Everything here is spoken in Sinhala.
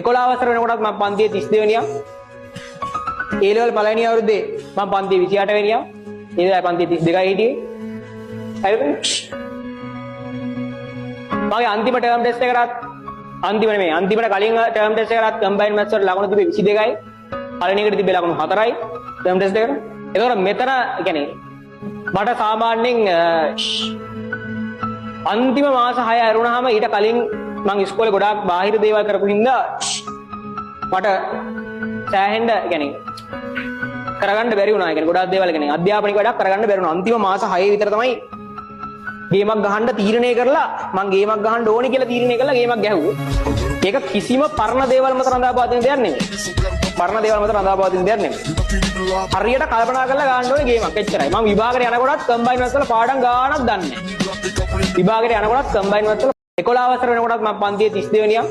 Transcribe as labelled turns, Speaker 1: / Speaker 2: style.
Speaker 1: 11 වසර වෙනකොටත් මම පන්තියේ 32 වෙනියා. A level පළවෙනි අවුරුද්දේ මම පන්තියේ 28 වෙනියා. ඒ වෙලාවේ පන්තියේ 32යි හිටියේ. හරිද? මගේ අන්තිම ටර්ම් ටෙස්ට් එක කරත් අන්තිම නෙමෙයි අන්තිමට කලින් ටර්ම් ටෙස්ට් එක කරත් කම්බයින් මැත්ස් වල ලකුණු තිබ්බේ 22යි. පළවෙනි එකට තිබ්බේ ලකුණු 4යි ටර්ම් ටෙස්ට් එකට. ඒතකොට මෙතන කියන්නේ මට සාමාන්‍යයෙන් අන්තිම මාස 6 ඇරුණාම ඊට කලින් මම ඉස්කෝලේ ගොඩාක් බාහිර දේවල් කරපු හින්දා මට සෑහෙන්න يعني කරගන්න බැරි වුණා. يعني ගොඩාක් දේවල් يعني අධ්‍යාපනික වැඩක් කරගන්න බැරි වුණා. අන්තිම මාස 6 විතර තමයි ගේමක් ගහන්න තීරණය කරලා මම ගේමක් ගහන්න ඕනේ කියලා තීරණය කරලා ගේමක් ගැහුවා. ඒක කිසිම පරණ දේවල් මත රඳා පවතින දෙයක් නෙමෙයි. පරණ දේවල් මත රඳා පවතින දෙයක් නෙමෙයි. හරියට කල්පනා කරලා ගන්න ඕනේ ගේමක් එච්චරයි. මම විභාගයට යනකොටත් කම්බයින් මැත්ස් වල පාඩම් ගානක් දන්නේ නැහැ. විභාගයට යනකොටත් කම්බයින් මැත්ස් වල 11 වසර වෙනකොටත් මම පන්තියේ 32 වෙනියා.